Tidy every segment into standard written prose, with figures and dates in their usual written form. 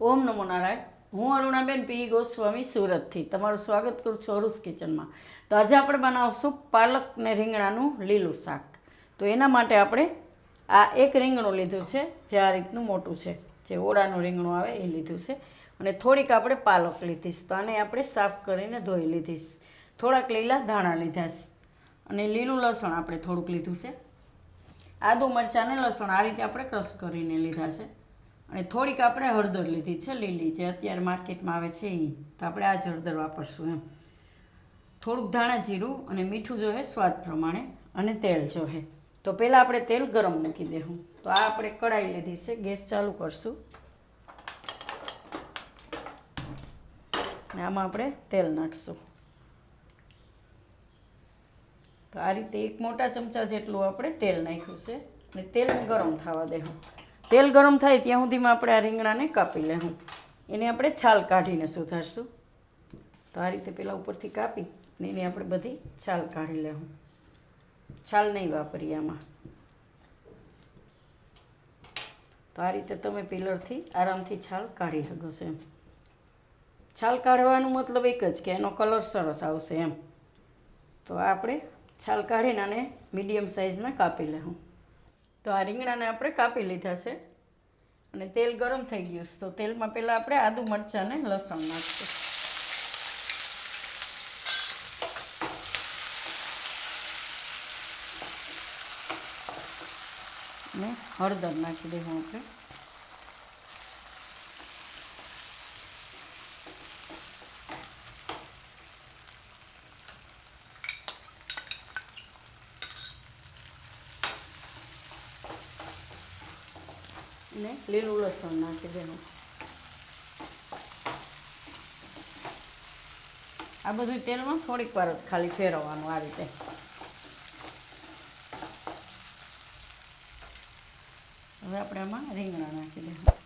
ઓમ નમો નારાયણ. હું અરુણાબેન પી ગોસ્વામી સુરતથી તમારું સ્વાગત કરું છું અરુસ કિચનમાં. તો આજે આપણે બનાવશું પાલક ને રીંગણાનું લીલું શાક. તો એના માટે આપણે આ એક રીંગણું લીધું છે, જે આ રીતનું મોટું છે, જે ઓળાનું રીંગણું આવે એ લીધું છે, અને થોડીક આપણે પાલક લીધીશ. તો આને આપણે સાફ કરીને ધોઈ લીધીશ. થોડાક લીલા ધાણા લીધા છે, અને લીલું લસણ આપણે થોડુંક લીધું છે. આદુ મરચાં અને લસણ આ રીતે આપણે ક્રશ કરીને લીધા છે. અને થોડીક આપણે હળદર લીધી છે લીલી, જે અત્યારે માર્કેટમાં આવે છે એ. તો આપણે આ જ હળદર વાપરશું એમ. થોડુંક ધાણા જીરું અને મીઠું જોહે સ્વાદ પ્રમાણે, અને તેલ જોહે. તો પહેલાં આપણે તેલ ગરમ મૂકી દેવું. તો આ આપણે કઢાઈ લીધી છે, ગેસ ચાલુ કરશું. અને આમાં આપણે તેલ નાખીશું. તો આ રીતે એક મોટા ચમચા જેટલું આપણે તેલ નાખ્યું છે, અને તેલને ગરમ થવા દેવું. તેલ ગરમ થાય ત્યાં સુધીમાં આપણે આ રીંગણાને કાપી લેવું. એને આપણે છાલ કાઢીને સુધારશું. તો આ રીતે પહેલાં ઉપરથી કાપી ને એની આપણે બધી છાલ કાઢી લેવું. છાલ નહીં વાપરીએ આમાં. તો આ રીતે તમે પિલરથી આરામથી છાલ કાઢી શકો છો એમ. છાલ કાઢવાનો મતલબ એક જ કે એનો કલર સરસ આવશે એમ. તો આપણે છાલ કાઢીને આને મીડિયમ સાઇઝના કાપી લેવું. તો આ રીંગણાને આપણે કાપી લીધા છે, અને તેલ ગરમ થઈ ગયું છે. તો તેલમાં પહેલાં આપણે આદુ મરચાં અને લસણ નાખીશું. અને હળદર નાખી દઈશું આપણે. અને લીલું લસણ નાખી દેવું. આ બધું તેલમાં થોડીક વાર જ ખાલી ફેરવવાનું આ રીતે. હવે આપણે આમાં રીંગણા નાખી દઈશું.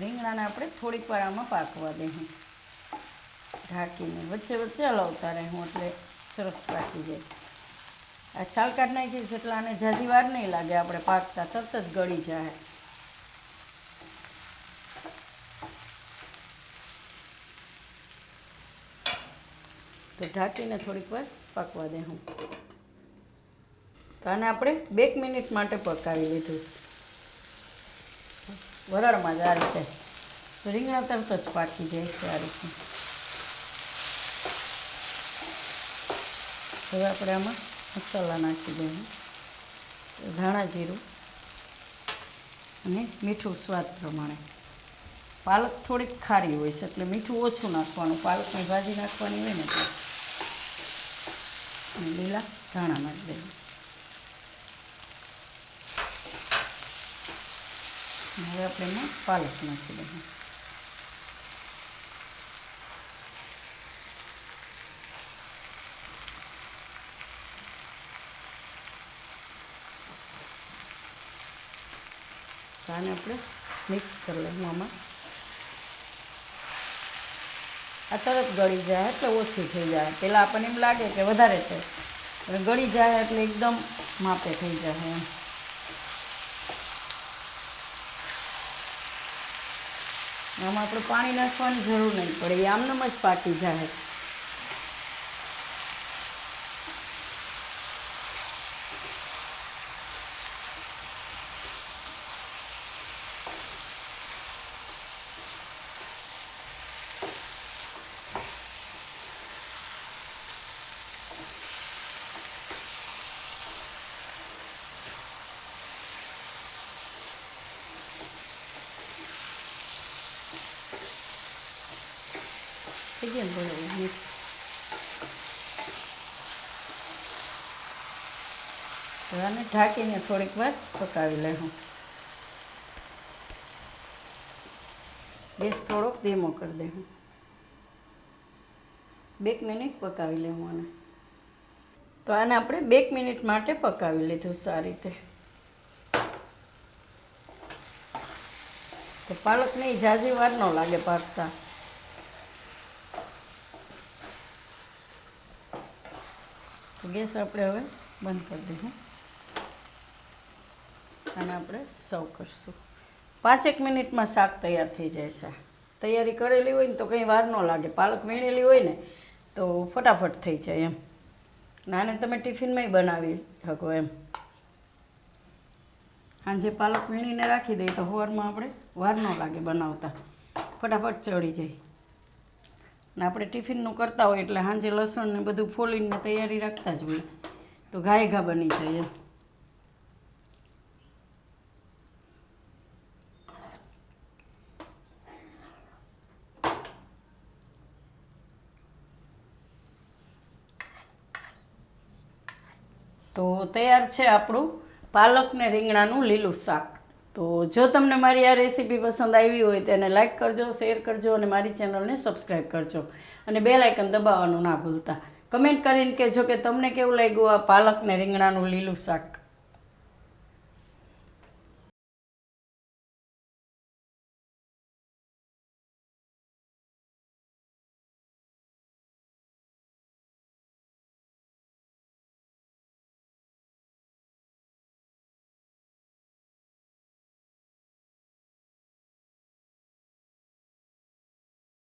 રીંગણાને આપણે થોડીક વાર આમાં પાકવા દઈશું, ઢાંકીને. વચ્ચે વચ્ચે હલાવતા રહેવું એટલે સરસ પાકી જાય. આ છાલ કાઢ નાખીશ એટલે આને ઝાઝી વાર નહીં લાગે આપણે પાકતા, તરત જ ગળી જાય. તો ઢાંકીને થોડીક વાર પાકવા દેવું. તો આને આપણે 2 મિનિટ માટે પકાવી લીધું વરાળમાં જ આ રીતે. તો રીંગણા તરત જ પાકી જાય છે આ રીતે. હવે આપણે આમાં મસાલા નાખી દઈએ. ધાણા જીરું અને મીઠું સ્વાદ પ્રમાણે. પાલક થોડીક ખારી હોય છે એટલે મીઠું ઓછું નાખવાનું. પાલકની ભાજી નાખવાની હોય ને એટલે. અને લીલા ધાણા નાખી દઈએ. હવે આપણે એમાં પાલક નાખી દઈએ. આને આપણે મિક્સ કરી લઈશું આમાં. આ તરત ગળી જાય એટલે ઓછી થઈ જાય. પહેલાં આપણને એમ લાગે કે વધારે છે, અને ગળી જાય એટલે એકદમ માપે થઈ જાય એમ. આમાં આપણે પાણી નાખવાની જરૂર નહીં પડે, એ આમનામ જ પાકી જાય. થઈ ગયા ને બરાબર મિક્સ. તો આને ઢાંકીને થોડીક વાર પકાવી લેવું. ગેસ થોડોક ધીમો કરી દેવું. 2 મિનિટ પકાવી લેવું આને. તો આને આપણે 2 મિનિટ માટે પકાવી લીધું સારી રીતે. તો પાલક નહીં ઝાઝી વાર ન લાગે પાકતા. તો ગેસ આપણે હવે બંધ કરી દઈશું અને આપણે સર્વ કરીશું. 5 મિનિટમાં શાક તૈયાર થઈ જાય છે. તૈયારી કરેલી હોય ને તો કંઈ વાર ન લાગે. પાલક વીણેલી હોય ને તો ફટાફટ થઈ જાય એમ. નાને તમે ટિફિનમાંય બનાવી શકો એમ. સાંજે પાલક વીણીને રાખી દઈએ તો સવારમાં આપણે વાર ન લાગે બનાવતા, ફટાફટ ચડી જાય. ને આપણે ટિફિનનું કરતા હોય એટલે સાંજે લસણ ને બધું ફોલીને તૈયારી રાખતા જ હોય તો ઘાય ઘા બની જાય એમ. તો તૈયાર છે આપણું પાલક ને રીંગણાનું લીલું શાક. તો જો તમને મારી આ રેસીપી પસંદ આવી હોય તો એને લાઇક કરજો, શેર કરજો અને મારી ચેનલને સબસ્ક્રાઈબ કરજો અને બેલ આઇકન દબાવવાનું ના ભૂલતા. કમેન્ટ કરીને કહેજો કે તમને કેવું લાગ્યું આ પાલક ને રીંગણાનું લીલું શાક.